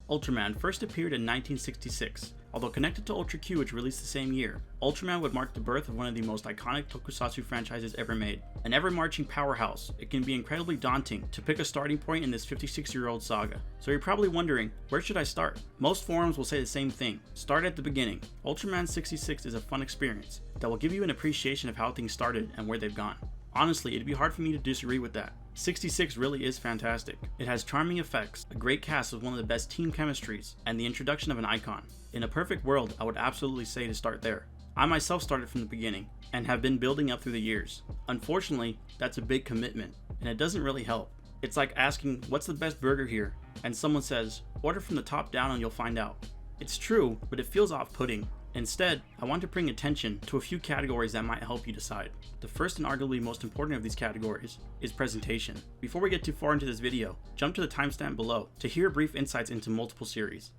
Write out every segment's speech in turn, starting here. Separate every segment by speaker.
Speaker 1: Ultraman first appeared in 1966. Although connected to Ultra Q, which released the same year, Ultraman would mark the birth of one of the most iconic tokusatsu franchises ever made. An ever-marching powerhouse, it can be incredibly daunting to pick a starting point in this 56-year-old saga. So you're probably wondering, where should I start? Most forums will say the same thing: start at the beginning. Ultraman 66 is a fun experience that will give you an appreciation of how things started and where they've gone. Honestly, it'd be hard for me to disagree with that. 66 really is fantastic. It has charming effects, a great cast with one of the best team chemistries, and the introduction of an icon. In a perfect world, I would absolutely say to start there. I myself started from the beginning, and have been building up through the years. Unfortunately, that's a big commitment, and it doesn't really help. It's like asking, what's the best burger here? And someone says, order from the top down and you'll find out. It's true, but it feels off-putting. Instead, I want to bring attention to a few categories that might help you decide. The first and arguably most important of these categories is presentation. Before we get too far into this video, jump to the timestamp below to hear brief insights into multiple series.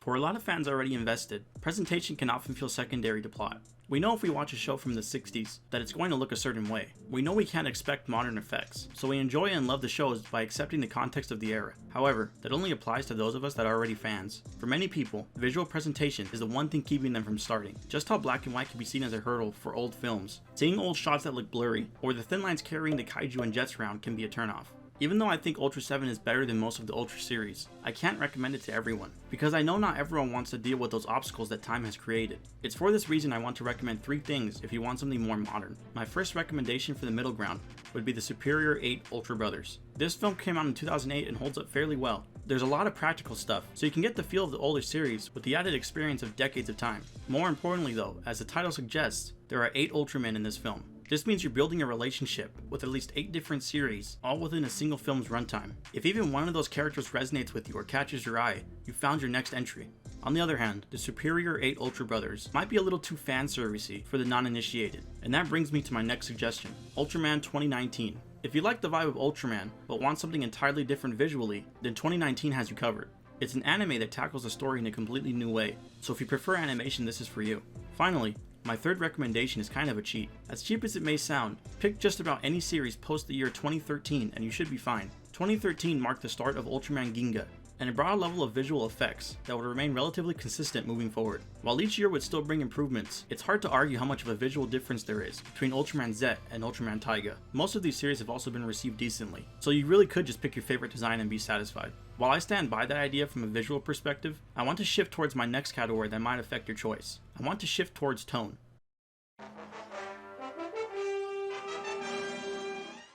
Speaker 1: For a lot of fans already invested, presentation can often feel secondary to plot. We know if we watch a show from the 60s that it's going to look a certain way. We know we can't expect modern effects, so we enjoy and love the shows by accepting the context of the era. However, that only applies to those of us that are already fans. For many people, visual presentation is the one thing keeping them from starting. Just how black and white can be seen as a hurdle for old films, seeing old shots that look blurry, or the thin lines carrying the kaiju and jets around can be a turnoff. Even though I think Ultra 7 is better than most of the Ultra series, I can't recommend it to everyone, because I know not everyone wants to deal with those obstacles that time has created. It's for this reason I want to recommend 3 things if you want something more modern. My first recommendation for the middle ground would be the Superior 8 Ultra Brothers. This film came out in 2008 and holds up fairly well. There's a lot of practical stuff, so you can get the feel of the older series with the added experience of decades of time. More importantly though, as the title suggests, there are 8 Ultramen in this film. This means you're building a relationship with at least 8 different series, all within a single film's runtime. If even one of those characters resonates with you or catches your eye, you found your next entry. On the other hand, the Superior 8 Ultra Brothers might be a little too fan-servicey for the non-initiated, and that brings me to my next suggestion, Ultraman 2019. If you like the vibe of Ultraman, but want something entirely different visually, then 2019 has you covered. It's an anime that tackles the story in a completely new way, so if you prefer animation, this is for you. Finally, my third recommendation is kind of a cheat. As cheap as it may sound, pick just about any series post the year 2013 and you should be fine. 2013 marked the start of Ultraman Ginga, and it brought a level of visual effects that would remain relatively consistent moving forward. While each year would still bring improvements, it's hard to argue how much of a visual difference there is between Ultraman Z and Ultraman Taiga. Most of these series have also been received decently, so you really could just pick your favorite design and be satisfied. While I stand by that idea from a visual perspective, I want to shift towards my next category that might affect your choice. I want to shift towards tone.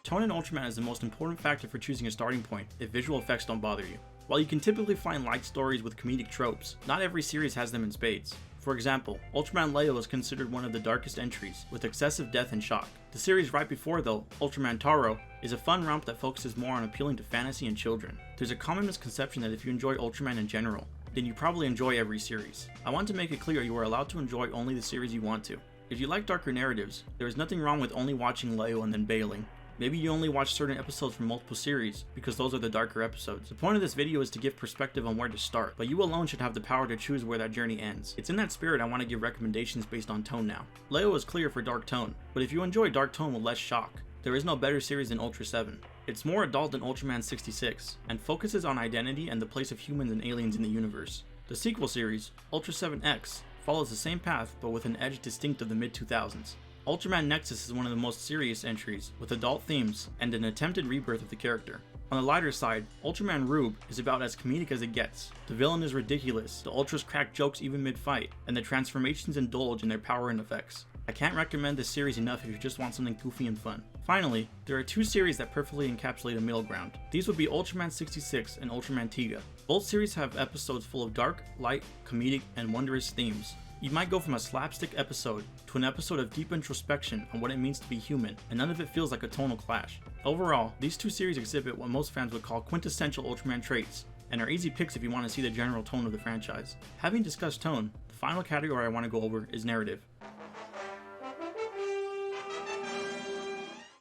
Speaker 1: Tone in Ultraman is the most important factor for choosing a starting point if visual effects don't bother you. While you can typically find light stories with comedic tropes, not every series has them in spades. For example, Ultraman Leo is considered one of the darkest entries, with excessive death and shock. The series right before though, Ultraman Taro, is a fun romp that focuses more on appealing to fantasy and children. There's a common misconception that if you enjoy Ultraman in general, then you probably enjoy every series. I want to make it clear you are allowed to enjoy only the series you want to. If you like darker narratives, there is nothing wrong with only watching Leo and then bailing. Maybe you only watch certain episodes from multiple series because those are the darker episodes. The point of this video is to give perspective on where to start, but you alone should have the power to choose where that journey ends. It's in that spirit I want to give recommendations based on tone now. Leo is clear for dark tone, but if you enjoy dark tone with less shock, there is no better series than Ultra 7. It's more adult than Ultraman 66, and focuses on identity and the place of humans and aliens in the universe. The sequel series, Ultra 7X, follows the same path but with an edge distinct of the mid-2000s. Ultraman Nexus is one of the most serious entries, with adult themes and an attempted rebirth of the character. On the lighter side, Ultraman Rube is about as comedic as it gets. The villain is ridiculous, the Ultras crack jokes even mid-fight, and the transformations indulge in their power and effects. I can't recommend this series enough if you just want something goofy and fun. Finally, there are 2 series that perfectly encapsulate a middle ground. These would be Ultraman 66 and Ultraman Tiga. Both series have episodes full of dark, light, comedic, and wondrous themes. You might go from a slapstick episode to an episode of deep introspection on what it means to be human, and none of it feels like a tonal clash. Overall, these 2 series exhibit what most fans would call quintessential Ultraman traits, and are easy picks if you want to see the general tone of the franchise. Having discussed tone, the final category I want to go over is narrative.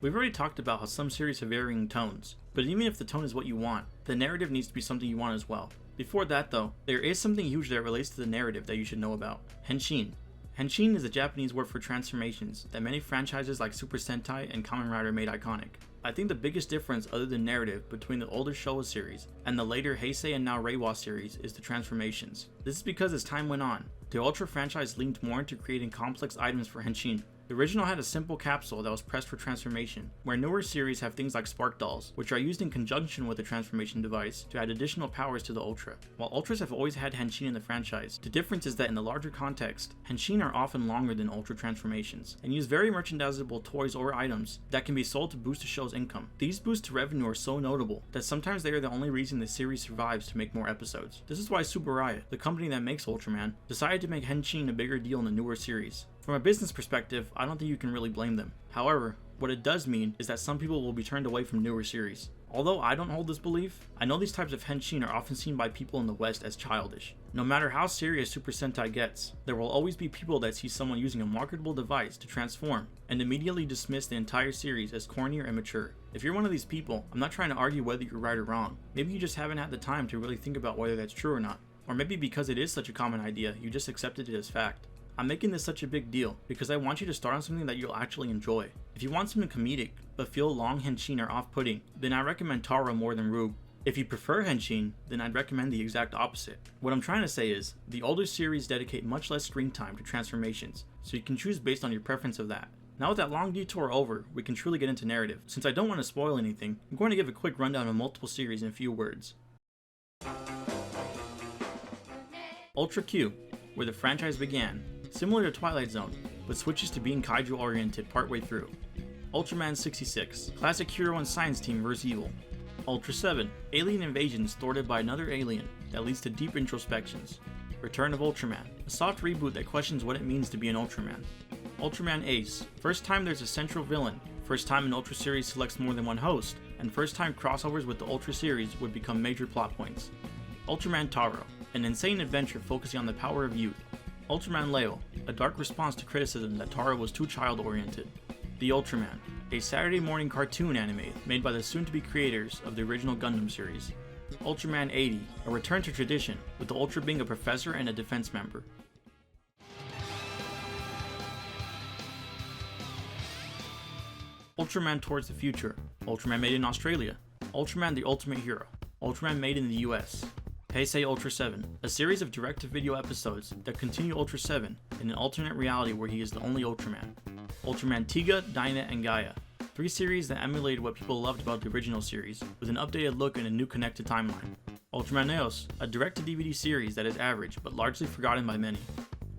Speaker 1: We've already talked about how some series have varying tones, but even if the tone is what you want, the narrative needs to be something you want as well. Before that though, there is something huge that relates to the narrative that you should know about: Henshin. Henshin is a Japanese word for transformations that many franchises like Super Sentai and Kamen Rider made iconic. I think the biggest difference other than narrative between the older Showa series and the later Heisei and now Reiwa series is the transformations. This is because as time went on, the Ultra franchise leaned more into creating complex items for Henshin. The original had a simple capsule that was pressed for transformation, where newer series have things like spark dolls, which are used in conjunction with the transformation device to add additional powers to the Ultra. While Ultras have always had Henshin in the franchise, the difference is that in the larger context, Henshin are often longer than Ultra transformations, and use very merchandisable toys or items that can be sold to boost the show's income. These boosts to revenue are so notable that sometimes they are the only reason the series survives to make more episodes. This is why Tsuburaya, the company that makes Ultraman, decided to make Henshin a bigger deal in the newer series. From a business perspective, I don't think you can really blame them. However, what it does mean is that some people will be turned away from newer series. Although I don't hold this belief, I know these types of Henshin are often seen by people in the West as childish. No matter how serious Super Sentai gets, there will always be people that see someone using a marketable device to transform and immediately dismiss the entire series as corny or immature. If you're one of these people, I'm not trying to argue whether you're right or wrong. Maybe you just haven't had the time to really think about whether that's true or not. Or maybe because it is such a common idea, you just accepted it as fact. I'm making this such a big deal because I want you to start on something that you'll actually enjoy. If you want something comedic, but feel long Henshin are off-putting, then I recommend Taro more than Rube. If you prefer Henshin, then I'd recommend the exact opposite. What I'm trying to say is, the older series dedicate much less screen time to transformations, so you can choose based on your preference of that. Now with that long detour over, we can truly get into narrative. Since I don't want to spoil anything, I'm going to give a quick rundown of multiple series in a few words. Ultra Q, where the franchise began, similar to Twilight Zone, but switches to being kaiju oriented partway through. Ultraman 66, classic hero and science team vs evil. Ultra 7, alien invasions thwarted by another alien that leads to deep introspections. Return of Ultraman, a soft reboot that questions what it means to be an Ultraman. Ultraman Ace, first time there's a central villain, first time an Ultra series selects more than one host, and first time crossovers with the Ultra series would become major plot points. Ultraman Taro, an insane adventure focusing on the power of youth. Ultraman Leo, a dark response to criticism that Taro was too child-oriented. The Ultraman, a Saturday morning cartoon anime made by the soon-to-be creators of the original Gundam series. Ultraman 80, a return to tradition, with the Ultra being a professor and a defense member. Ultraman Towards the Future, Ultraman made in Australia. Ultraman the Ultimate Hero, Ultraman made in the US. Heisei Ultra 7, a series of direct-to-video episodes that continue Ultra 7 in an alternate reality where he is the only Ultraman. Ultraman Tiga, Dyna, and Gaia, 3 series that emulated what people loved about the original series, with an updated look and a new connected timeline. Ultraman Neos, a direct-to-DVD series that is average but largely forgotten by many.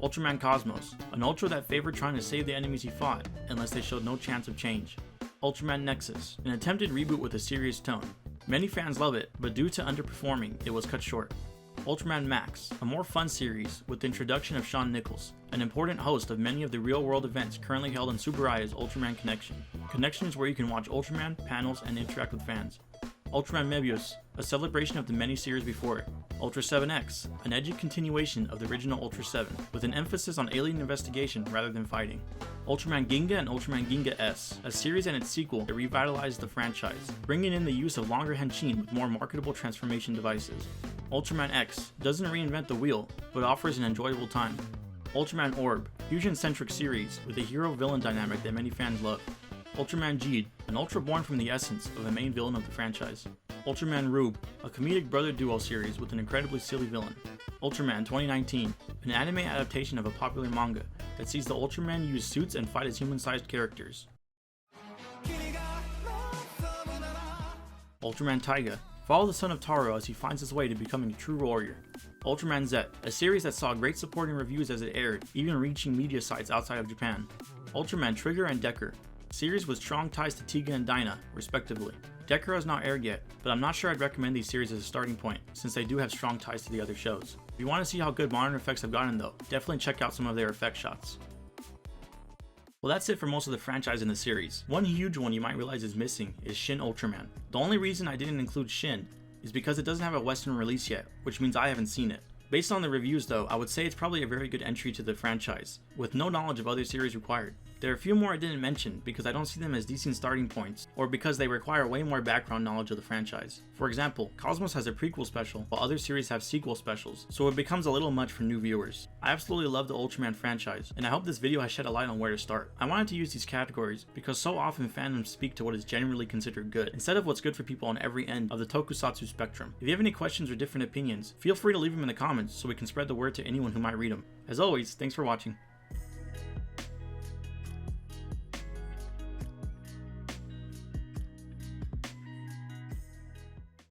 Speaker 1: Ultraman Cosmos, an Ultra that favored trying to save the enemies he fought, unless they showed no chance of change. Ultraman Nexus, an attempted reboot with a serious tone. Many fans love it, but due to underperforming, it was cut short. Ultraman Max, a more fun series with the introduction of Shawn Nichols, an important host of many of the real-world events currently held in Tsuburaya's Ultraman Connection. Connection is where you can watch Ultraman, panels, and interact with fans. Ultraman Mebius, a celebration of the many series before it. Ultra 7X, an edgy continuation of the original Ultra 7, with an emphasis on alien investigation rather than fighting. Ultraman Ginga and Ultraman Ginga S, a series and its sequel that revitalized the franchise, bringing in the use of longer Henshin with more marketable transformation devices. Ultraman X doesn't reinvent the wheel, but offers an enjoyable time. Ultraman Orb, fusion-centric series with a hero-villain dynamic that many fans love. Ultraman Jeed, an Ultra born from the essence of the main villain of the franchise. Ultraman Rube, a comedic brother duo series with an incredibly silly villain. Ultraman 2019, an anime adaptation of a popular manga that sees the Ultraman use suits and fight as human-sized characters. Ultraman Taiga, follow the son of Taro as he finds his way to becoming a true warrior. Ultraman Z, a series that saw great support and reviews as it aired, even reaching media sites outside of Japan. Ultraman Trigger and Decker, series with strong ties to Tiga and Dyna, respectively. Decker has not aired yet, but I'm not sure I'd recommend these series as a starting point, since they do have strong ties to the other shows. If you want to see how good modern effects have gotten though, definitely check out some of their effect shots. Well, that's it for most of the franchise in the series. One huge one you might realize is missing is Shin Ultraman. The only reason I didn't include Shin is because it doesn't have a Western release yet, which means I haven't seen it. Based on the reviews though, I would say it's probably a very good entry to the franchise, with no knowledge of other series required. There are a few more I didn't mention because I don't see them as decent starting points, or because they require way more background knowledge of the franchise. For example, Cosmos has a prequel special, while other series have sequel specials, so it becomes a little much for new viewers. I absolutely love the Ultraman franchise, and I hope this video has shed a light on where to start. I wanted to use these categories because so often fandoms speak to what is generally considered good, instead of what's good for people on every end of the tokusatsu spectrum. If you have any questions or different opinions, feel free to leave them in the comments so we can spread the word to anyone who might read them. As always, thanks for watching.